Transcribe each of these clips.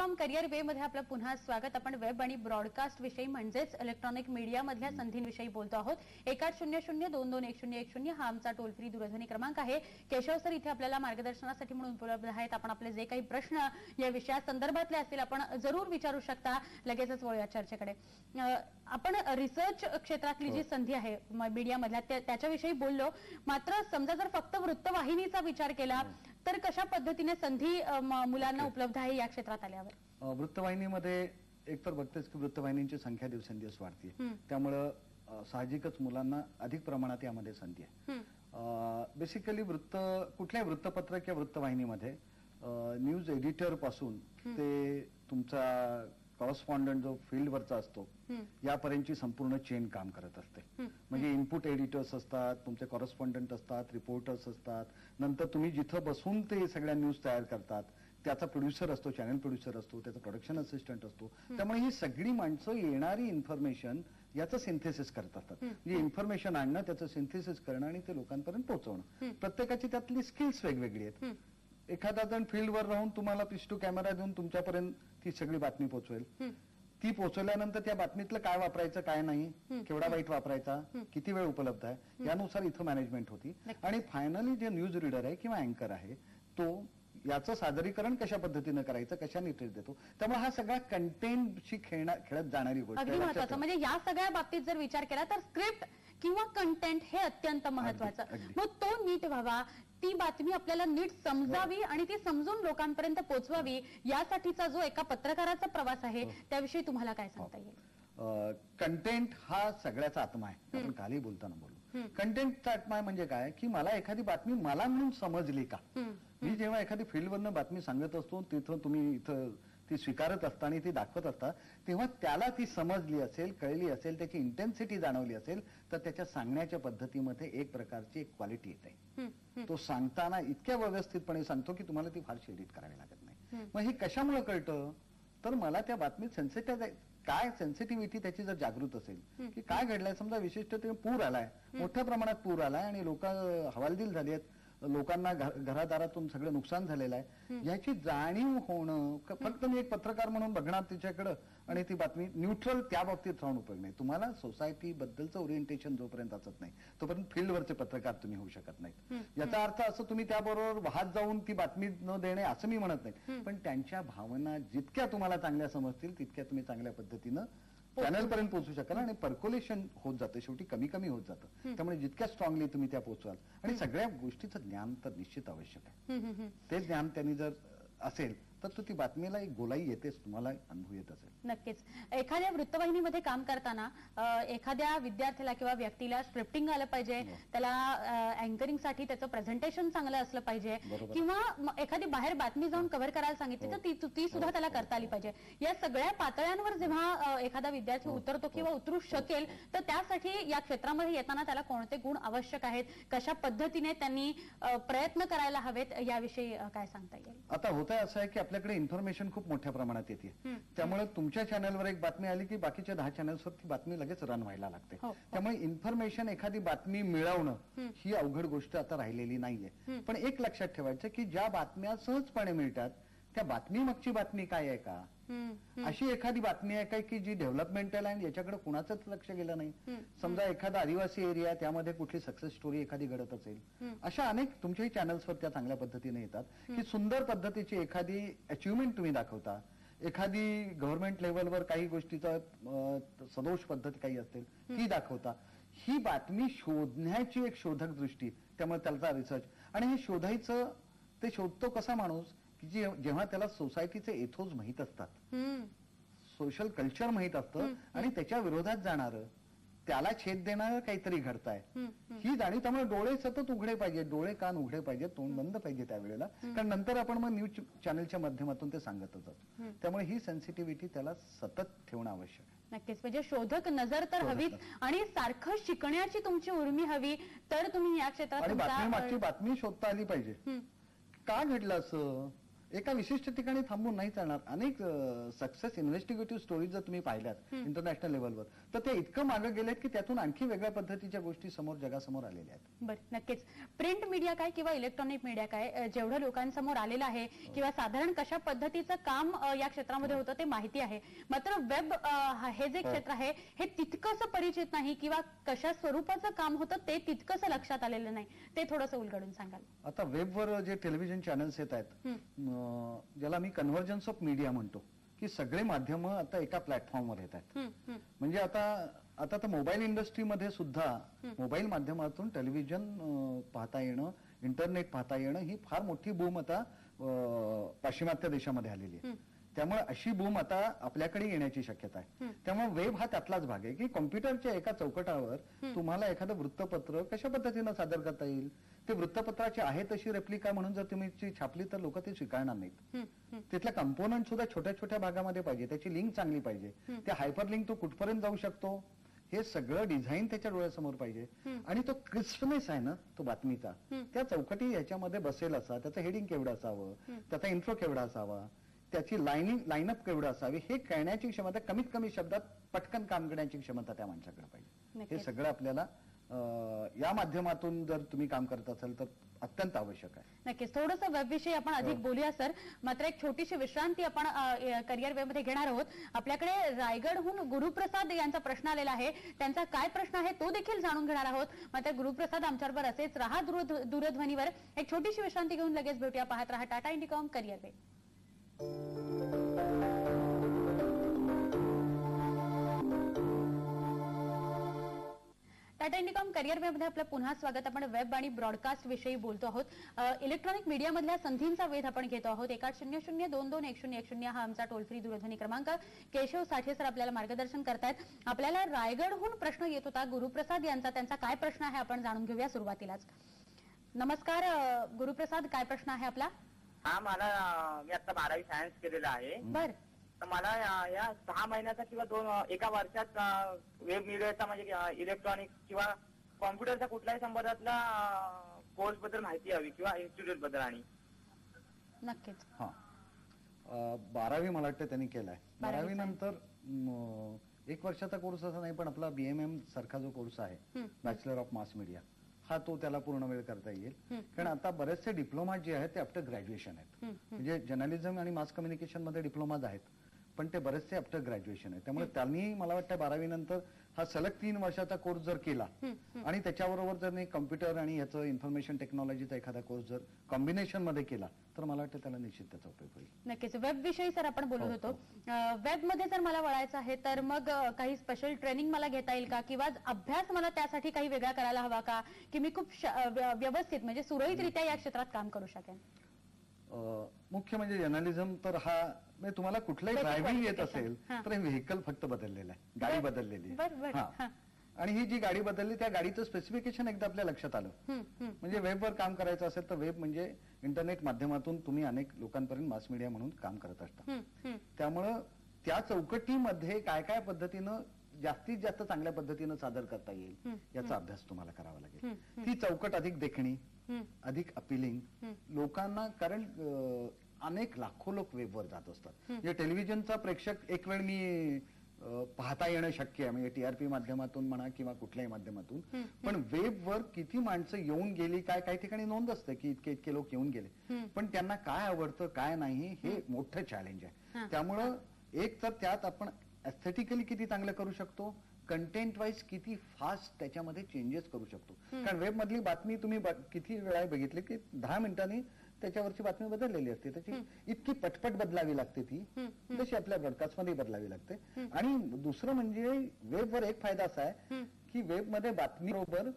Telecom career वे मध्ये आपलं पुन्हा स्वागत। आपण वेब आणि ब्रॉडकास्ट विषयी म्हणजेच इलेक्ट्रॉनिक मीडिया मधल्या संधींविषयी बोलतो आहोत। 1800-22-110 हा आमचा टोल फ्री दूरध्वनी क्रमांक आहे। केशव सर इथे आपल्याला मार्गदर्शनासाठी म्हणून उपलब्ध आहेत। आपण आपले जे काही प्रश्न या विषया संदर्भातले असतील आपण जरूर विचारू शकता। लगेचच वळूया चर्चेकडे। आपण रिसर्च क्षेत्रातली जी संधी आहे मीडिया मधल्या त्याच्याविषयी बोललो, मात्र समजा जर फक्त वृत्तवाहिनीचा विचार केला तर कशा पद्धतीने संधी मुलांना उपलब्ध आहे या क्षेत्रात आल्यावर? वृत्तवाहिनीमध्ये एकतर बघतेच की वृत्तवाहिनींची संख्या दिवसेंदिवस वाढते, त्यामुळे साहजिकच मुलांना अधिक प्रमाणात यामध्ये संधी आहे। बेसिकली कुठल्याही वृत्तपत्र किंवा वृत्तवाहिनीमध्ये न्यूज एडिटर पासून ते तुमचा कॉरेस्पॉन्डंट जो फील्डवरचा असतो यापर्यंतची संपूर्ण चेन काम करत असते। म्हणजे इनपुट एडिटर्स असतात, तुमचे कॉरेस्पॉन्डंट असतात, रिपोर्टर्स असतात, नंतर तुम्ही जिथं बसून ते सगळ्या न्यूज तयार करतात त्याचा प्रोड्युसर असतो, चॅनल प्रोड्युसर असतो, त्याचा प्रोडक्शन असिस्टंट असतो। त्यामुळे ही सगळी माणसं येणारी इन्फॉर्मेशन याचं सिंथेसिस करत असतात। म्हणजे इन्फॉर्मेशन आणणं, त्याचं सिंथेसिस करणं आणि ते लोकांपर्यंत पोहोचवणं। प्रत्येकाची त्यातली स्किल्स वेगवेगळी आहेत। एखादा जण फील्डवर राहून तुम्हाला पिस्टू कॅमेरा देऊन तुमच्यापर्यंत ती सगळी बातमी पोहोचवेल। ती पोहोचवल्यानंतर त्या बातमीतलं काय वापरायचं, काय नाही, केवढा वाईट वापरायचा, किती वेळ उपलब्ध आहे, यानुसार इथं मॅनेजमेंट होती। आणि फायनली जे न्यूज रीडर आहे किंवा अँकर आहे तो याचं सादरीकरण कशा पद्धतीनं करायचं, कशा नीट देतो। त्यामुळे हा सगळा कंटेंटशी खेळत जाणारी गोष्ट आहे। अगदी महत्त्वाचं म्हणजे या सगळ्या बाबतीत जर विचार केला तर स्क्रिप्ट किंवा कंटेंट हे अत्यंत महत्त्वाचं। मग तो नीट व्हावा, ती बातमी आपल्याला नीट समजावी आणि ती समजून लोकांपर्यंत पोहोचवावी, यासाठीचा जो एका पत्रकाराचा प्रवास आहे त्याविषयी तुम्हाला काय सांगता येईल? कंटेंट हा सगळ्याचा आत्मा आहे। आपण कालही बोलताना बोलू, कंटेंटचा आत्मा म्हणजे काय की मला एखादी बातमी मला म्हणून समजली का। मी जेव्हा एखादी फील्डवरनं बातमी सांगत असतो तिथं तुम्ही इथं ती स्वीकारत असता आणि ती दाखवत असता तेव्हा त्याला ती समजली असेल, कळली असेल, त्याची इंटेन्सिटी जाणवली असेल तर त्याच्या सांगण्याच्या पद्धतीमध्ये एक प्रकारची एक क्वालिटी येते। तो सांगताना इतक्या व्यवस्थितपणे सांगतो की तुम्हाला ती फारशी एडिट करावी लागत नाही। मग हे कशामुळे कळतं तर मला त्या बातमीत काय सेन्सिटिव्हिटी त्याची जर जागृत असेल की काय घडलंय, समजा विशिष्ट पूर आलाय, मोठ्या प्रमाणात पूर आलाय आणि लोक हवालदिल झाली आहेत, लोकांना घरादारातून सगळं नुकसान झालेलं आहे, याची जाणीव होणं। फक्त मी एक पत्रकार म्हणून बघणार तिच्याकडं आणि ती बातमी न्यूट्रल त्या बाबतीत राहून उपयोग नाही। तुम्हाला सोसायटी बद्दलचं ओरिएंटेशन जोपर्यंत असत नाही तोपर्यंत फील्डवरचे पत्रकार तुम्ही होऊ शकत नाहीत। याचा अर्थ असं तुम्ही त्याबरोबर वाहत जाऊन ती बातमी न देणे असं मी म्हणत नाही, पण त्यांच्या भावना जितक्या तुम्हाला चांगल्या समजतील तितक्या तुम्ही चांगल्या पद्धतीनं चॅनलपर्यंत पोहोचू शकाल आणि पर्क्युलेशन होत जातं, शेवटी कमी कमी होत जातं। त्यामुळे जितक्या स्ट्रॉंगली तुम्ही त्या पोहोचवाल आणि सगळ्या गोष्टीचं ज्ञान तर निश्चित आवश्यक आहे। ते ज्ञान त्यांनी जर असेल तर ती बातमीला एक गोलाई येतेच, तुम्हाला अनुभव येत असेल। नक्कीच एखाद्या वृत्तवाहिनीमध्ये काम करताना एखाद्या विद्यार्थ्याला किंवा व्यक्तीला स्क्रिप्टिंग आलं पाहिजे, त्याला अँकरिंग साठी त्याचं प्रेझेंटेशन चांगलं असलं पाहिजे, किंवा एखादी बाहेर बातमी जाऊन कव्हर करायला सांगितली तर ती सुद्धा त्याला करता आली पाहिजे। या सगळ्या पातळ्यांवर जेव्हा एखादा विद्यार्थी उतरतो किंवा उतरू शकेल तर त्यासाठी या क्षेत्रामध्ये येताना त्याला कोणते गुण आवश्यक आहेत, कशा पद्धतीने त्यांनी प्रयत्न करायला हवेत, याविषयी काय सांगता येईल? आता होतंय असं आहे की आपल्याकडे इन्फॉर्मेशन खूप मोठ्या प्रमाणात येते, त्यामुळे तुमच्या चॅनलवर एक बातमी आली की बाकीच्या 10 चॅनल्सवर ती बातमी लगेच रन व्हायला लागते। त्यामुळे इन्फॉर्मेशन एखादी बातमी मिळवणं ही अवघड गोष्ट आता राहिलेली नाहीये। पण एक लक्षात ठेवायचं की ज्या बातम्या सहजपणे मिळतात त्या बातमी मागची बातमी काय आहे का, अशी एखादी बातमी आहे काय की जी डेव्हलपमेंटल आहे याच्याकडे कुणाचंच लक्ष गेलं नाही। समजा एखादा आदिवासी एरिया त्यामध्ये कुठली सक्सेस स्टोरी एखादी घडत असेल, अशा अनेक तुमच्याही चॅनल्सवर त्या चांगल्या पद्धतीने येतात की सुंदर पद्धतीची एखादी अचिव्हमेंट तुम्ही दाखवता, एखादी गव्हर्नमेंट लेव्हलवर काही गोष्टीचा सदोष पद्धती काही असेल ती दाखवता। ही बातमी शोधण्याची एक शोधक दृष्टी, त्यामुळे त्याचा रिसर्च आणि हे शोधायचं, ते शोधतो कसा माणूस की जेव्हा त्याला सोसायटीचे एथोज माहीत असतात, सोशल कल्चर माहीत असतं आणि त्याच्या विरोधात जाणारं, त्याला छेद देणारं काहीतरी घडताय ही जाणीव। त्यामुळे डोळे सतत उघडे पाहिजे, डोळे कान उघडे पाहिजे, तोंड बंद पाहिजे त्यावेळेला, कारण नंतर आपण मग न्यूज चॅनलच्या माध्यमातून ते सांगतच असतो। त्यामुळे ही सेन्सिटिव्हिटी त्याला सतत ठेवणं आवश्यक आहे। नक्कीच, म्हणजे शोधक नजर तर हवीच आणि सारखं शिकण्याची तुमची उर्मी हवी, तर तुम्ही या क्षेत्रात बातमी मागची बातमी शोधता आली पाहिजे। का घडलं असं, एका विशिष्ट ठिकाणी थांबून नाही चालणार. अनेक सक्सेस इन्व्हेस्टिगेटिव्ह स्टोरीज जर तुम्ही पाहिल्यात इंटरनॅशनल लेवलवर, तर ते इतकं मागे गेलेत की त्यातून आणखी वेगळ्या पद्धतीच्या गोष्टी समोर जगासमोर आलेल्या आहेत. बरं, नक्कीच. प्रिंट मीडिया काय किंवा इलेक्ट्रॉनिक मीडिया काय, जेवढं लोकांसमोर आलेलं आहे किंवा साधारण कशा पद्धतीचं काम या क्षेत्रामध्ये होतं ते माहिती आहे, मात्र वेब हे जे क्षेत्र आहे हे तितकंसं परिचित नाही किंवा कशा स्वरूपाचं काम होतं ते तितकंसं लक्षात आलेलं नाही. ते थोडंसं उलगडून सांगाल? आता वेबवर जे टेलिव्हिजन चॅनल्स येत आहेत, ज्याला मी कन्व्हर्जन्स ऑफ मीडिया म्हणतो, की सगळे माध्यम आता एका प्लॅटफॉर्मवर येत आहेत. म्हणजे आता तर मोबाईल इंडस्ट्रीमध्ये सुद्धा मोबाईल माध्यमातून टेलिव्हिजन पाहता येणं, इंटरनेट पाहता येणं ही फार मोठी बूम आता पाश्चिमात्य देशामध्ये आलेली आहे. त्यामुळे अशी बूम आता आपल्याकडे येण्याची शक्यता आहे. त्यामुळे वेब हा त्यातलाच भाग आहे की कॉम्प्युटरच्या एका चौकटावर तुम्हाला एखादं वृत्तपत्र कशा पद्धतीनं सादर करता येईल. ते वृत्तपत्राची आहे तशी रेप्लिका म्हणून जर तुम्ही छापली तर लोक ते स्वीकारणार नाहीत. तिथला कंपोनंट सुद्धा छोट्या छोट्या भागामध्ये पाहिजे, त्याची लिंक चांगली पाहिजे, ते हायपर लिंक तो कुठपर्यंत जाऊ शकतो हे सगळं डिझाईन त्याच्या डोळ्यासमोर पाहिजे. आणि तो क्रिस्पनेस आहे ना तो बातमीचा, त्या चौकटी याच्यामध्ये बसेल असा, त्याचं हेडिंग केवढं असावं, त्याचा इंट्रो केवढा असावा, त्याची लाईनअप केवढं असावी हे कळण्याची क्षमता, कमीत कमी शब्दात पटकन काम करण्याची क्षमता त्या माणसाकडे पाहिजे. हे सगळं आपल्याला या माध्यमातून जर तुम्ही काम करत असाल तर अत्यंत आवश्यक आहे. नक्कीच. थोडंसं वेबविषयी आपण अधिक बोलूया सर, मात्र एक छोटीशी विश्रांती आपण करिअर वेब मध्ये घेणार आहोत. आपल्याकडे रायगडहून गुरुप्रसाद यांचा प्रश्न आलेला आहे, त्यांचा काय प्रश्न आहे तो देखील जाणून घेणार आहोत. मात्र गुरुप्रसाद आमच्याबरोबर असेच रहा दूरध्वनीवर. एक छोटीशी विश्रांती घेऊन लगेच भेटूया. पाहत रहा Tata Indicom career web. Tata Indicom career web मध्ये आपलं पुन्हा स्वागत. आपण वेब आणि ब्रॉडकास्ट विषयी बोलतो आहोत. इलेक्ट्रॉनिक मीडिया मधल्या संधींचा वेध आपण घेतो आहोत. 1800221010 हा आमचा टोल फ्री दूरध्वनी क्रमांक. केशव साठे सर आपल्याला मार्गदर्शन करतायत. आपल्याला रायगडहून प्रश्न येत होता गुरुप्रसाद यांचा, त्यांचा काय प्रश्न आहे आपण जाणून घेऊया सुरुवातीलाच. नमस्कार गुरुप्रसाद, काय प्रश्न आहे आपला? हा, मी आता 12वी सायन्स केलेलं आहे. बर. तर मला या 6 महिन्याचा किंवा एका वर्षात वेब मीडियाचा म्हणजे इलेक्ट्रॉनिक किंवा कॉम्प्युटरच्या कुठल्याही संबंधातला कोर्स बद्दल माहिती हवी किंवा इन्स्टिट्यूट बद्दल. आणि नक्कीच. हा, 12वी मला वाटतं त्यांनी केलाय. 12वी नंतर 1 वर्षाचा कोर्स असा नाही, पण आपला BMM सारखा जो कोर्स आहे, बॅचलर ऑफ मास मीडिया, हा तो त्याला पूर्ण वेळ करता येईल. कारण आता बरेचसे डिप्लोमा जे आहेत ते आफ्टर ग्रॅज्युएशन आहेत. म्हणजे जर्नलिझम आणि मास कम्युनिकेशन मध्ये डिप्लोमाज आहेत, पण ते बरेचसे आफ्टर ग्रॅज्युएशन आहेत. त्यामुळे त्यांनी मला वाटतं 12वी नंतर हा सलग 3 वर्षाचा कोर्स जर केला आणि त्याच्याबरोबर जर कॉम्प्युटर आणि याचं इन्फॉर्मेशन टेक्नॉलॉजीचा एखादा कोर्स जर कॉम्बिनेशन मध्ये केला तर मला वाटतं त्याला निश्चित त्याचा उपयोग होईल. नक्कीच. वेब विषयी सर आपण बोलत होतो. वेब मध्ये जर मला वळायचं आहे तर मग काही स्पेशल ट्रेनिंग मला घेता येईल का, किंवा अभ्यास मला त्यासाठी काही वेगळा करायला हवा का, की मी खूप व्यवस्थित म्हणजे सुरळीतरित्या या क्षेत्रात काम करू शकेन? मुख्य म्हणजे जर्नलिझम तर हा म्हणजे तुम्हाला कुठलंही ड्रायव्हिंग येत असेल तर हे व्हेकल फक्त बदललेलं आहे, गाडी बदललेली आहे. आणि ही जी गाडी बदलली त्या गाडीचं स्पेसिफिकेशन एकदा आपल्या लक्षात आलं. म्हणजे वेबवर काम करायचं असेल तर वेब म्हणजे इंटरनेट माध्यमातून तुम्ही अनेक लोकांपर्यंत मास मीडिया म्हणून काम करत असता. त्यामुळं त्या चौकटीमध्ये काय काय पद्धतीनं जास्तीत जास्त चांगल्या पद्धतीनं सादर करता येईल याचा अभ्यास तुम्हाला करावा लागेल. ती चौकट अधिक देखणी, अधिक अपिलिंग लोकांना, कारण अनेक लाखो लोक वेबवर जात असतात. म्हणजे टेलिव्हिजनचा प्रेक्षक एक वेळ मी पाहता येणं शक्य आहे, म्हणजे TRP माध्यमातून म्हणा किंवा कुठल्याही माध्यमातून, पण वेबवर किती माणसं येऊन गेली, काही ठिकाणी नोंद असते की इतके लोक येऊन गेले, पण त्यांना काय आवडतं काय नाही हे मोठं चॅलेंज आहे. त्यामुळं एक तर त्यात आपण एस्थेटिकली किती चांगलं करू शकतो, कंटेंट वाईज किती फास्ट त्याच्यामध्ये चेंजेस करू शकतो. कारण वेब मधली बातमी तुम्ही किती वेळा बघितली की 10 मिनिटांनी त्याच्यावरची बातमी बदललेली असते. त्याची इतकी पटपट बदलावी लागते ती, जशी आपल्या ब्रॉडकास्टमध्ये बदलावी लागते. आणि दुसरं म्हणजे वेबवर एक फायदा असा आहे की वेबमध्ये बातमी बरोबर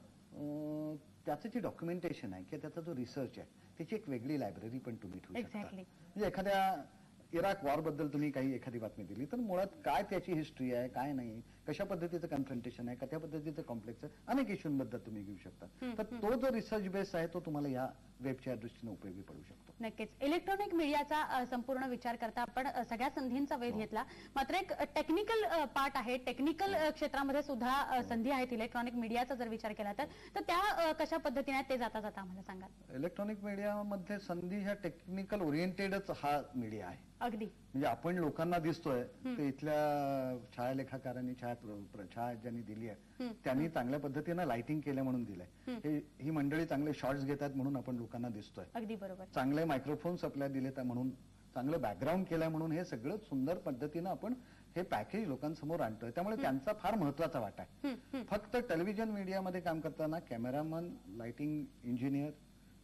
त्याचं जे डॉक्युमेंटेशन आहे किंवा त्याचा जो रिसर्च आहे त्याची एक वेगळी लायब्ररी पण तुम्ही ठेवू शकता. म्हणजे एखाद्या इराक वॉर बद्दल तुम्ही काही एखादी बातमी दिली तर मुळात काय त्याची हिस्ट्री आहे, काय नाही, कशा पद्धतीचं कन्फ्रंटेशन आहे, कशा पद्धतीचं कॉम्प्लेक्स आहे, अनेक इश्यूंबद्दल तुम्ही घेऊ शकता. तर तो जो रिसर्च बेस आहे तो तुम्हाला या वेबच्या दृष्टीने उपयोगी पडू शकतो. नक्कीच. इलेक्ट्रॉनिक मीडियाचा संपूर्ण विचार करता आपण सगळ्या संधींचा वेध घेतला. मात्र एक टेक्निकल पार्ट आहे, टेक्निकल क्षेत्रामध्ये सुद्धा संधी आहेत इलेक्ट्रॉनिक मीडियाचा जर विचार केला तर त्या कशा पद्धतीने आहेत ते जाता जाता आम्हाला सांगाल. इलेक्ट्रॉनिक मीडियामध्ये संधी ह्या टेक्निकल ओरिएंटेडच हा मीडिया आहे. अगदी म्हणजे आपण लोकांना दिसतोय ते इथल्या छायालेखाकारांनी छाया ज्यांनी दिली आहे त्यांनी चांगल्या पद्धतीनं लाइटिंग केलं म्हणून दिलंय. ही मंडळी चांगले शॉट्स घेतात म्हणून आपण लोकांना दिसतोय. अगदी बरोबर. चांगले चांगले मायक्रोफोन्स आपल्याला दिलेत म्हणून, चांगलं बॅकग्राऊंड केलंय म्हणून हे सगळं सुंदर पद्धतीनं आपण हे पॅकेज लोकांसमोर आणतोय. त्यामुळे त्यांचा फार महत्वाचा वाटा आहे. फक्त टेलिव्हिजन मीडियामध्ये काम करताना कॅमेरामन, लाइटिंग इंजिनियर,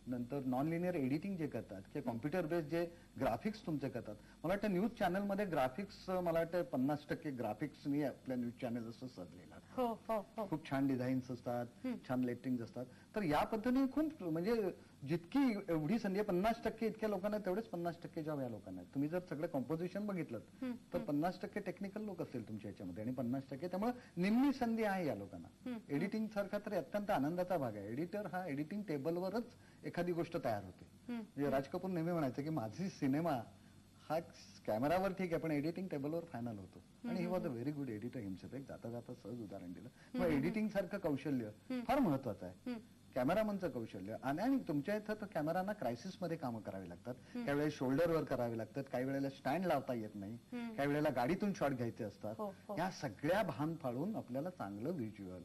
नंतर नॉन लिनियर एडिटिंग जे करतात किंवा कॉम्प्युटर बेस्ड जे ग्राफिक्स तुमचे करतात. मला वाटतं न्यूज चॅनलमध्ये ग्राफिक्स मला वाटतं 50% ग्राफिक्सनी आपल्या न्यूज चॅनल असं सजलेलं आहे. हो हो हो. खूप छान डिझाईन्स असतात, छान लेटिंग असतात. तर या पद्धतीने खूप म्हणजे जितकी एवढी संधी आहे 50% इतक्या लोकांना तेवढेच 50% जॉब या लोकांना आहेत. तुम्ही जर सगळं कॉम्पोजिशन बघितलं तर 50% टेक्निकल लोक असतील तुमच्या याच्यामध्ये आणि 50% त्यामुळे निम्मी संधी आहे या लोकांना. एडिटिंग सारखा तर अत्यंत आनंदाचा भाग आहे. एडिटर हा एडिटिंग टेबलवरच एखादी गोष्ट तयार होते. म्हणजे राज कपूर नेहमी म्हणायचं की माझी सिनेमा हा कॅमेरावर ठीक आहे पण एडिटिंग टेबलवर फायनल होतो. आणि he was a very good editor himself. एक जाता जाता सहज उदाहरण दिलं. मग एडिटिंग सारखं कौशल्य फार महत्वाचं आहे. कॅमेरामनचं कौशल्य आणि तुमच्या इथं तर कॅमेराना क्रायसिसमध्ये कामं करावी लागतात. काही वेळेला शोल्डरवर करावी लागतात, काही वेळेला स्टँड लावता येत नाही, काही वेळेला गाडीतून शॉट घ्यायचे असतात. या सगळ्या भान फाळून आपल्याला चांगलं व्हिज्युअल,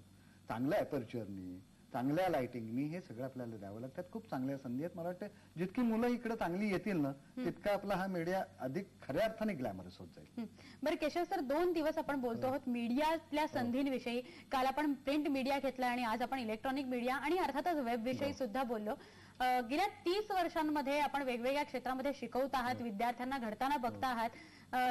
चांगल्या अपर्च्युअरनी, चांगल्या लाइटिंगनी हे सगळं आपल्याला द्यावं लागतात. खूप चांगल्या संधी आहेत. मला वाटतं जितकी मुलं इकडे चांगली येतील ना तितका आपला हा मीडिया अधिक खऱ्या अर्थाने ग्लॅमरस होत जाईल. बरं केशव सर, 2 दिवस आपण बोलतो आहोत मीडियातल्या संधींविषयी. काल आपण प्रिंट मीडिया घेतला आणि आज आपण इलेक्ट्रॉनिक मीडिया आणि अर्थातच वेब विषयी सुद्धा बोललो. गेल्या 30 वर्षांमध्ये आपण वेगवेगळ्या क्षेत्रामध्ये शिकवत आहात, विद्यार्थ्यांना घडताना बघता आहात.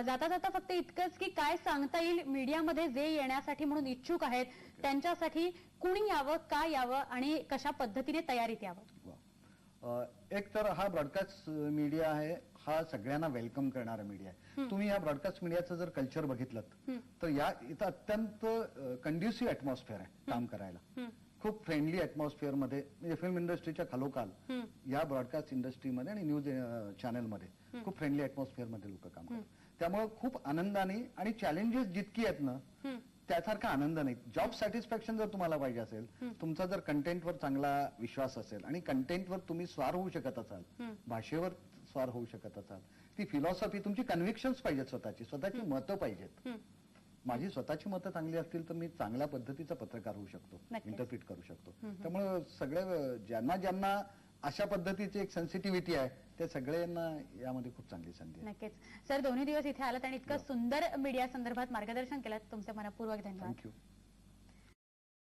जाता जाता फक्त इतकंच की काय सांगता येईल मीडियामध्ये जे येण्यासाठी म्हणून इच्छुक आहेत त्यांच्यासाठी कुणी यावं, का यावं आणि कशा पद्धतीने तयारीत यावं. एक तर हा ब्रॉडकास्ट मीडिया आहे, हा सगळ्यांना वेलकम करणारा मीडिया आहे. तुम्ही या ब्रॉडकास्ट मीडियाचं जर कल्चर बघितलं तर या इथं अत्यंत कंड्युसिव्ह ऍटमॉस्फिअर आहे काम करायला. खूप फ्रेंडली ऍटमॉस्फिअर मध्ये म्हणजे फिल्म इंडस्ट्रीच्या खालोखाल या ब्रॉडकास्ट इंडस्ट्रीमध्ये आणि न्यूज चॅनलमध्ये खूप फ्रेंडली ऍटमॉस्फिअर मध्ये लोक काम करतात. त्यामुळे खूप आनंदाने आणि चॅलेंजेस जितकी आहेत ना त्यासारखा आनंद नाही. जॉब सॅटिस्फॅक्शन जर तुम्हाला पाहिजे असेल, तुमचा जर कंटेंटवर चांगला विश्वास असेल आणि कंटेंटवर तुम्ही स्वार होऊ शकत असाल, भाषेवर स्वार होऊ शकत असाल, ती फिलॉसॉफी तुमची कन्व्हिक्शन्स पाहिजेत, स्वतःची मतं पाहिजेत. माझी स्वतःची मतं चांगली असतील तर मी चांगल्या पद्धतीचा पत्रकार होऊ शकतो, इंटरप्रिट करू शकतो. त्यामुळे सगळे ज्यांना अशा पद्धतीची एक सेन्सिटिव्हिटी आहे त्या सगळ्यांना यामध्ये खूप चांगली संधी आहे. नक्कीच सर, दोन्ही दिवस इथे आलात आणि इतकं सुंदर मीडिया संदर्भात मार्गदर्शन केलं. तुमचे मनपूर्वक धन्यवाद. थँक्यू.